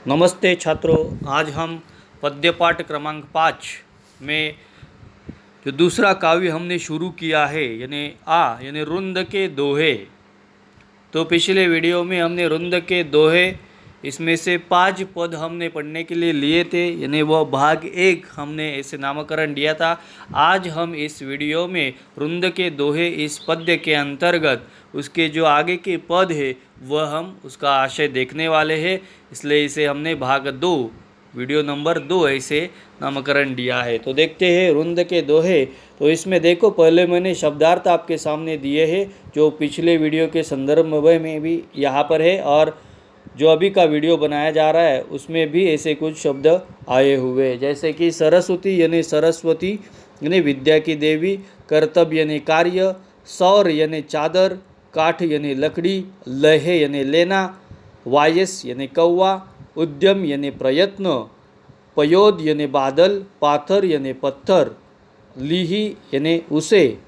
नमस्ते छात्रों, आज हम पद्य पाठ क्रमांक 5 में जो दूसरा काव्य हमने शुरू किया है यानी रुंद के दोहे। तो पिछले वीडियो में हमने रुंद के दोहे इसमें से 5 पद हमने पढ़ने के लिए लिए थे, यानी वह भाग 1 हमने ऐसे नामकरण दिया था। आज हम इस वीडियो में रुंद के दोहे इस पद्य के अंतर्गत उसके जो आगे के पद है वह हम उसका आशय देखने वाले हैं, इसलिए इसे हमने भाग 2 वीडियो नंबर 2 ऐसे नामकरण दिया है। तो देखते हैं रुंद के दोहे। तो इसमें देखो, पहले मैंने शब्दार्थ आपके सामने दिए हैं जो पिछले वीडियो के संदर्भ में भी यहाँ पर है, और जो अभी का वीडियो बनाया जा रहा है उसमें भी ऐसे कुछ शब्द आए हुए, जैसे कि सरस्वती यानी सरस्वती यानी विद्या की देवी, कर्तव्य यानी कार्य, सौर यानी चादर, काठ यानी लकड़ी, लहे यानी लेना, वायस यानी कौवा, उद्यम यानी प्रयत्न, पयोद यानी बादल, पाथर यानी पत्थर, लीही यानी उसे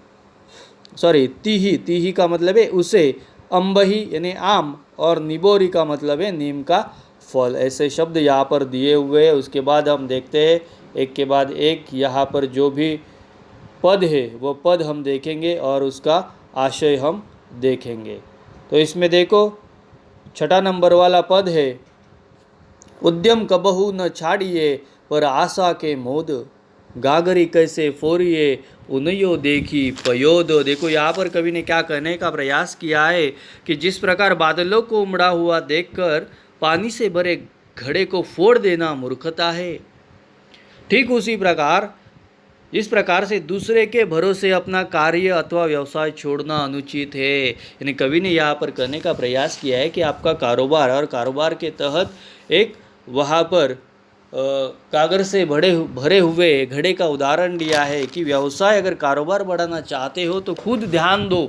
तीही का मतलब है उसे, अम्बही यानी आम, और निबोरी का मतलब है नीम का फल। ऐसे शब्द यहाँ पर दिए हुए हैं। उसके बाद हम देखते हैं एक के बाद एक यहाँ पर जो भी पद है वो पद हम देखेंगे और उसका आशय हम देखेंगे। तो इसमें देखो, छठा नंबर वाला पद है, उद्यम कबहू न छाड़िए पर आशा के मोद, गागरी कैसे फोरिए उनयो देखी पयोद। देखो यहाँ पर कवि ने क्या कहने का प्रयास किया है कि जिस प्रकार बादलों को उमड़ा हुआ देखकर पानी से भरे घड़े को फोड़ देना मूर्खता है, ठीक उसी प्रकार इस प्रकार से दूसरे के भरोसे अपना कार्य अथवा व्यवसाय छोड़ना अनुचित है। यानी कवि ने यहाँ पर कहने का प्रयास किया है कि आपका कारोबार और कारोबार के तहत एक वहाँ पर कागर से भरे हुए घड़े का उदाहरण दिया है कि व्यवसाय अगर कारोबार बढ़ाना चाहते हो तो खुद ध्यान दो।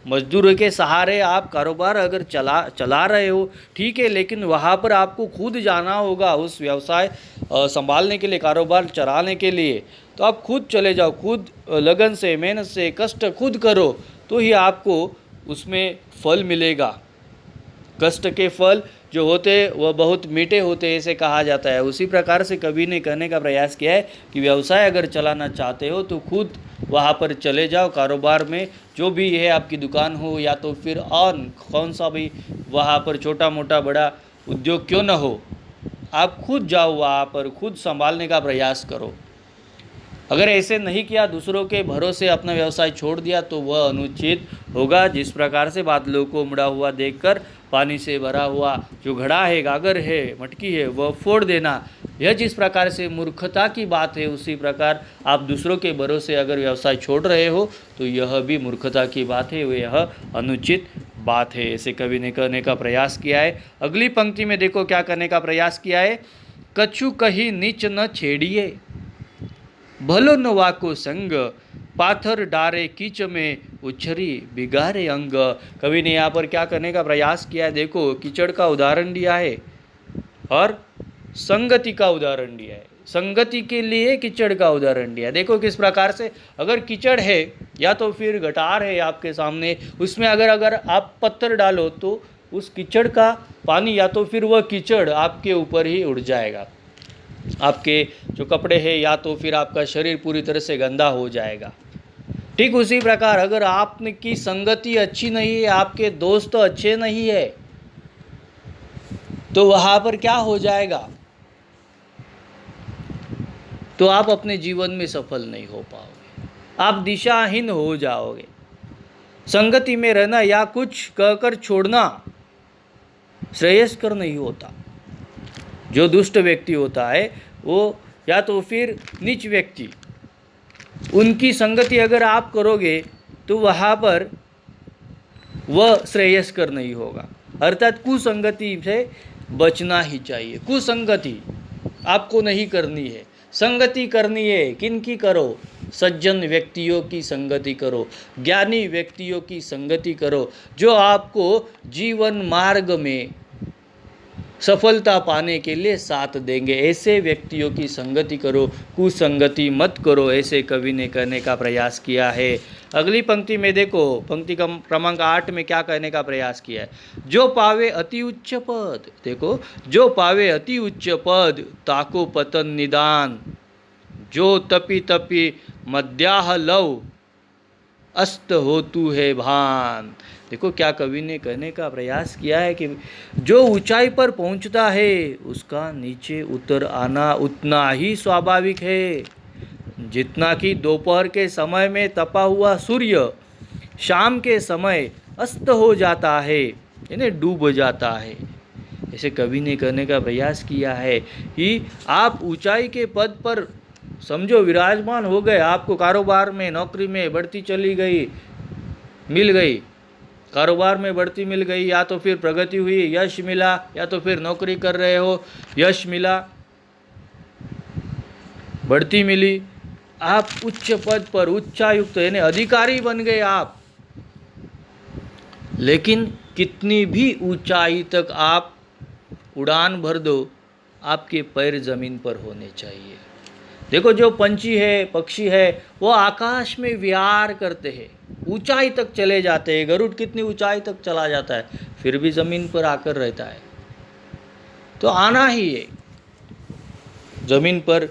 मजदूर के सहारे आप कारोबार अगर चला रहे हो ठीक है, लेकिन वहाँ पर आपको खुद जाना होगा उस व्यवसाय संभालने के लिए, कारोबार चलाने के लिए। तो आप खुद चले जाओ, खुद लगन से, मेहनत से, कष्ट खुद करो, तो ही आपको उसमें फल मिलेगा। कष्ट के फल जो होते वह बहुत मीठे होते ऐसे कहा जाता है। उसी प्रकार से कवि ने कहने का प्रयास किया है कि व्यवसाय अगर चलाना चाहते हो तो खुद वहाँ पर चले जाओ, कारोबार में जो भी है, आपकी दुकान हो या तो फिर कौन सा भी वहाँ पर छोटा मोटा बड़ा उद्योग क्यों न हो, आप खुद जाओ वहाँ पर, खुद संभालने का प्रयास करो। अगर ऐसे नहीं किया, दूसरों के भरोसे अपना व्यवसाय छोड़ दिया तो वह अनुचित होगा। जिस प्रकार से बादलों को उमड़ा हुआ देखकर पानी से भरा हुआ जो घड़ा है, गागर है, मटकी है, वह फोड़ देना, यह जिस प्रकार से मूर्खता की बात है, उसी प्रकार आप दूसरों के भरोसे अगर व्यवसाय छोड़ रहे हो तो यह भी मूर्खता की बात है, यह अनुचित बात है। ऐसे कवि ने कहने का प्रयास किया है। अगली पंक्ति में देखो क्या करने का प्रयास किया है, कछु कही नीच न छेड़िए भलो न वाको संग, पाथर डारे कीच में उछरी बिगारे अंग। कवि ने यहाँ पर क्या करने का प्रयास किया है, देखो कीचड़ का उदाहरण दिया है और संगति का उदाहरण दिया है। संगति के लिए कीचड़ का उदाहरण दिया। देखो किस प्रकार से, अगर कीचड़ है या तो फिर गटार है आपके सामने, उसमें अगर आप पत्थर डालो तो उस कीचड़ का पानी या तो फिर वह कीचड़ आपके ऊपर ही उड़ जाएगा, आपके जो कपड़े हैं या तो फिर आपका शरीर पूरी तरह से गंदा हो जाएगा। ठीक उसी प्रकार अगर आपकी संगति अच्छी नहीं है, आपके दोस्त अच्छे नहीं है, तो वहाँ पर क्या हो जाएगा, तो आप अपने जीवन में सफल नहीं हो पाओगे, आप दिशाहीन हो जाओगे। संगति में रहना या कुछ कहकर छोड़ना श्रेयस्कर नहीं होता। जो दुष्ट व्यक्ति होता है वो या तो फिर नीच व्यक्ति, उनकी संगति अगर आप करोगे तो वहाँ पर वह श्रेयस्कर नहीं होगा। अर्थात कुसंगति से बचना ही चाहिए। कुसंगति आपको नहीं करनी है, संगति करनी है। किनकी करो? सज्जन व्यक्तियों की संगति करो, ज्ञानी व्यक्तियों की संगति करो, जो आपको जीवन मार्ग में सफलता पाने के लिए साथ देंगे। ऐसे व्यक्तियों की संगति करो, कुसंगति मत करो, ऐसे कवि ने कहने का प्रयास किया है। अगली पंक्ति में देखो, पंक्ति का क्रमांक 8 में क्या कहने का प्रयास किया है। जो पावे अति उच्च पद, देखो, जो पावे अति उच्च पद ताको पतन निदान, जो तपी तपी मध्याह लव अस्त होतु है भान। देखो क्या कवि ने कहने का प्रयास किया है कि जो ऊंचाई पर पहुंचता है उसका नीचे उतर आना उतना ही स्वाभाविक है, जितना कि दोपहर के समय में तपा हुआ सूर्य शाम के समय अस्त हो जाता है, यानी डूब जाता है। ऐसे कवि ने कहने का प्रयास किया है कि आप ऊंचाई के पद पर समझो विराजमान हो गए, आपको कारोबार में, नौकरी में बढ़ती चली गई, मिल गई, कारोबार में बढ़ती मिल गई, या तो फिर प्रगति हुई, यश मिला, या तो फिर नौकरी कर रहे हो, यश मिला, बढ़ती मिली, आप उच्च पद पर, उच्चायुक्त यानी अधिकारी बन गए आप। लेकिन कितनी भी ऊंचाई तक आप उड़ान भर दो, आपके पैर जमीन पर होने चाहिए। देखो जो पंछी है, पक्षी है, वो आकाश में विहार करते हैं, ऊंचाई तक चले जाते हैं, गरुड़ कितनी ऊंचाई तक चला जाता है, फिर भी ज़मीन पर आकर रहता है। तो आना ही है ज़मीन पर।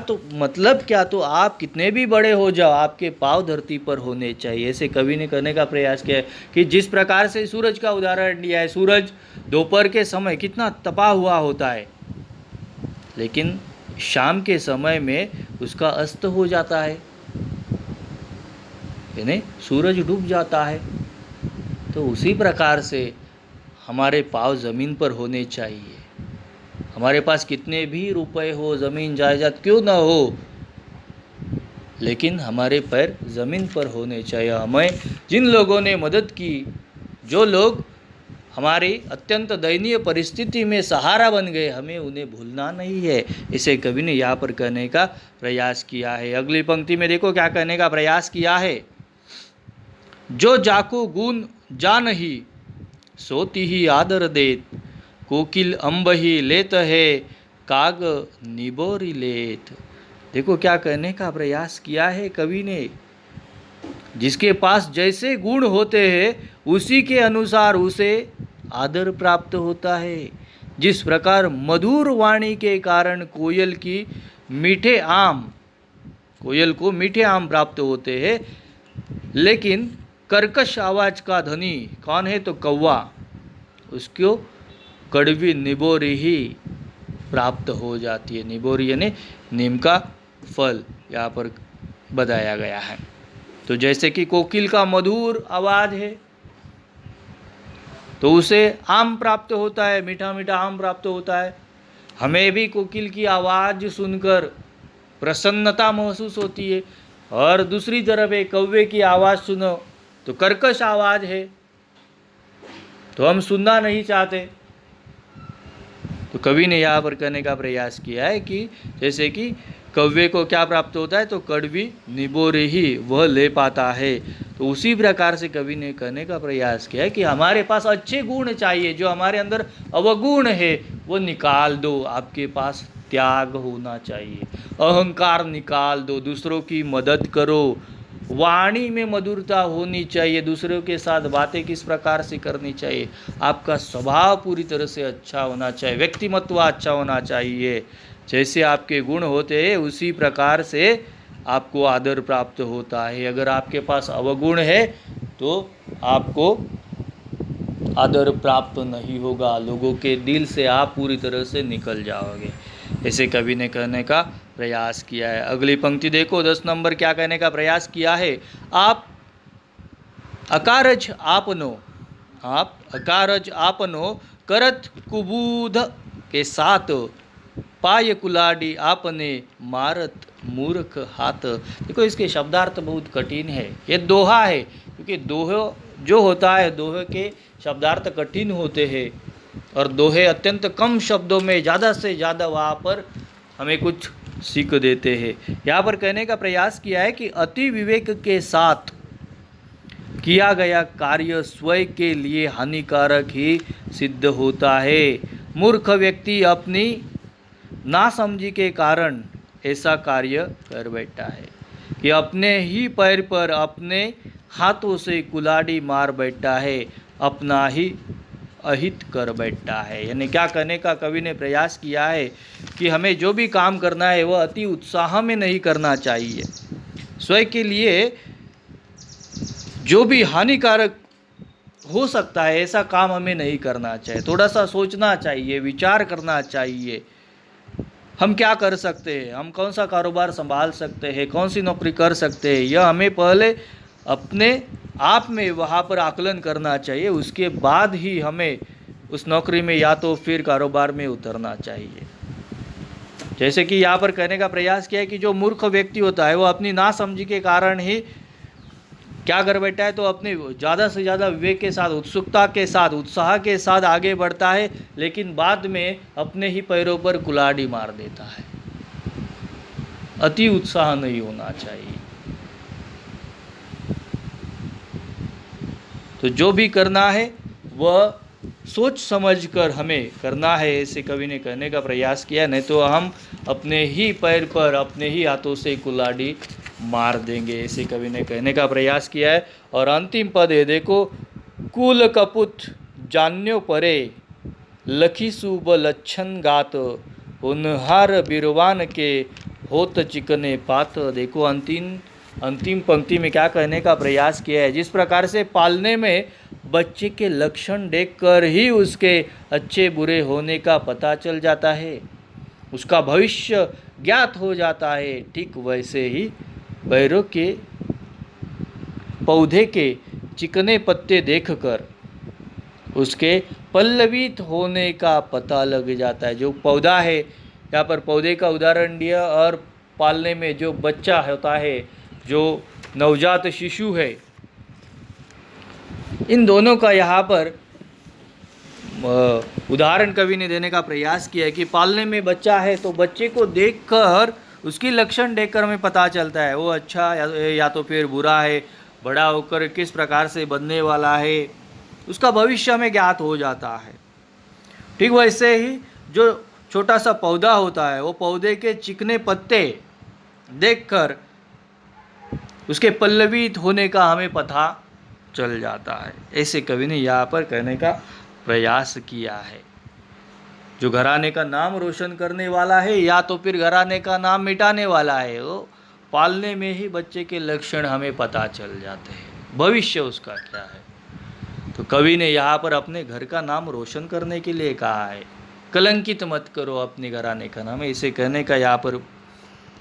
तो मतलब क्या, तो आप कितने भी बड़े हो जाओ, आपके पाँव धरती पर होने चाहिए। ऐसे कवि ने कहने का प्रयास किया है कि जिस प्रकार से सूरज का उदाहरण दिया है, सूरज दोपहर के समय कितना तपा हुआ होता है, लेकिन शाम के समय में उसका अस्त हो जाता है, यानी सूरज डूब जाता है। तो उसी प्रकार से हमारे पाँव ज़मीन पर होने चाहिए। हमारे पास कितने भी रुपए हो, ज़मीन जायदाद क्यों ना हो, लेकिन हमारे पैर ज़मीन पर होने चाहिए। हमें जिन लोगों ने मदद की, जो लोग हमारी अत्यंत दयनीय परिस्थिति में सहारा बन गए, हमें उन्हें भूलना नहीं है। इसे कवि ने यहाँ पर कहने का प्रयास किया है। अगली पंक्ति में देखो क्या कहने का प्रयास किया है। जो जाको गुण जानही सोती ही आदर देत, कोकिल अम्बही लेत है काग निबोरी लेत। देखो क्या कहने का प्रयास किया है कवि ने। जिसके पास जैसे गुण होते हैं उसी के अनुसार उसे आदर प्राप्त होता है। जिस प्रकार मधुर वाणी के कारण कोयल को मीठे आम प्राप्त होते हैं, लेकिन कर्कश आवाज का धनी कौन है, तो कौवा, उसको कड़वी निबोरी ही प्राप्त हो जाती है। निबोरी यानी नीम का फल यहाँ पर बताया गया है। तो जैसे कि कोकिल का मधुर आवाज है तो उसे आम प्राप्त होता है, मीठा मीठा आम प्राप्त होता है। हमें भी कोकिल की आवाज़ सुनकर प्रसन्नता महसूस होती है, और दूसरी तरफ एक कौवे की आवाज़ सुनो तो कर्कश आवाज़ है, तो हम सुनना नहीं चाहते। तो कवि ने यहाँ पर कहने का प्रयास किया है कि जैसे कि कौवे को क्या प्राप्त होता है, तो कड़वी निबोरी ही वह ले पाता है। तो उसी प्रकार से कवि ने कहने का प्रयास किया है कि हमारे पास अच्छे गुण चाहिए, जो हमारे अंदर अवगुण है वो निकाल दो। आपके पास त्याग होना चाहिए, अहंकार निकाल दो, दूसरों की मदद करो, वाणी में मधुरता होनी चाहिए, दूसरों के साथ बातें किस प्रकार से करनी चाहिए, आपका स्वभाव पूरी तरह से अच्छा होना चाहिए, व्यक्तिमत्व अच्छा होना चाहिए। जैसे आपके गुण होते हैं उसी प्रकार से आपको आदर प्राप्त होता है। अगर आपके पास अवगुण है तो आपको आदर प्राप्त नहीं होगा, लोगों के दिल से आप पूरी तरह से निकल जाओगे। ऐसे कवि ने कहने का प्रयास किया है। अगली पंक्ति देखो, 10 नंबर क्या कहने का प्रयास किया है। आप अकारज आपनो करत कुबूध के साथ, पाय कुलाडी आपने मारत मूर्ख हाथ। देखो इसके शब्दार्थ बहुत कठिन है, ये दोहा है, क्योंकि दोहे जो होता है, दोहे के शब्दार्थ कठिन होते हैं, और दोहे अत्यंत कम शब्दों में ज़्यादा से ज़्यादा वहाँ पर हमें कुछ सीख देते हैं। यहाँ पर कहने का प्रयास किया है कि अति विवेक के साथ किया गया कार्य स्वयं के लिए हानिकारक ही सिद्ध होता है। मूर्ख व्यक्ति अपनी नासमझी के कारण ऐसा कार्य कर बैठा है कि अपने ही पैर पर अपने हाथों से कुल्हाड़ी मार बैठा है, अपना ही अहित कर बैठा है। यानी क्या कहने का कवि ने प्रयास किया है कि हमें जो भी काम करना है वह अति उत्साह में नहीं करना चाहिए। स्वयं के लिए जो भी हानिकारक हो सकता है ऐसा काम हमें नहीं करना चाहिए। थोड़ा सा सोचना चाहिए, विचार करना चाहिए, हम क्या कर सकते हैं, हम कौन सा कारोबार संभाल सकते हैं, कौन सी नौकरी कर सकते हैं, यह हमें पहले अपने आप में वहाँ पर आकलन करना चाहिए। उसके बाद ही हमें उस नौकरी में या तो फिर कारोबार में उतरना चाहिए। जैसे कि यहाँ पर कहने का प्रयास किया है कि जो मूर्ख व्यक्ति होता है वो अपनी नासमझी के कारण ही क्या कर बैठा है, तो अपने ज़्यादा से ज़्यादा विवेक के साथ, उत्सुकता के साथ, उत्साह के साथ आगे बढ़ता है, लेकिन बाद में अपने ही पैरों पर कुल्हाड़ी मार देता है। अति उत्साह नहीं होना चाहिए। तो जो भी करना है वह सोच समझकर हमें करना है, ऐसे कवि ने कहने का प्रयास किया। नहीं तो हम अपने ही पैर पर अपने ही हाथों से कुल्हाड़ी मार देंगे, ऐसे कवि ने कहने का प्रयास किया है। और अंतिम पद है, देखो, कुल कपुत जान्यो परे लखी सुब लच्छन गात उन्हार बिरवान के होत चिकने पात। देखो अंतिम पंक्ति में क्या कहने का प्रयास किया है, जिस प्रकार से पालने में बच्चे के लक्षण देखकर ही उसके अच्छे बुरे होने का पता चल जाता है, उसका भविष्य ज्ञात हो जाता है, ठीक वैसे ही पैरों के पौधे के चिकने पत्ते देखकर उसके पल्लवित होने का पता लग जाता है। जो पौधा है, यहाँ पर पौधे का उदाहरण दिया, और पालने में जो बच्चा होता है, जो नवजात शिशु है, इन दोनों का यहाँ पर उदाहरण कवि ने देने का प्रयास किया है कि पालने में बच्चा है तो बच्चे को देखकर, उसकी लक्षण देखकर हमें पता चलता है वो अच्छा या तो फिर बुरा है, बड़ा होकर किस प्रकार से बनने वाला है, उसका भविष्य हमें ज्ञात हो जाता है। ठीक वैसे ही जो छोटा सा पौधा होता है, वो पौधे के चिकने पत्ते देखकर उसके पल्लवित होने का हमें पता चल जाता है। ऐसे कवि ने यहाँ पर कहने का प्रयास किया है। जो घराने का नाम रोशन करने वाला है या तो फिर घराने का नाम मिटाने वाला है, वो पालने में ही बच्चे के लक्षण हमें पता चल जाते हैं, भविष्य उसका क्या है। तो कवि ने यहाँ पर अपने घर का नाम रोशन करने के लिए कहा है, कलंकित मत करो अपने घराने का नाम, इसे कहने का यहाँ पर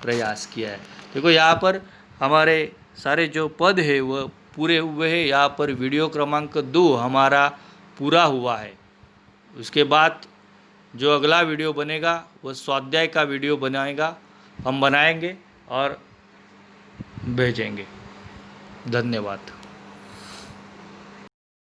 प्रयास किया है। देखो यहाँ पर हमारे सारे जो पद है वह पूरे हुए हैं। यहाँ पर वीडियो क्रमांक 2 हमारा पूरा हुआ है। उसके बाद जो अगला वीडियो बनेगा वह स्वाध्याय का वीडियो हम बनाएंगे और भेजेंगे। धन्यवाद।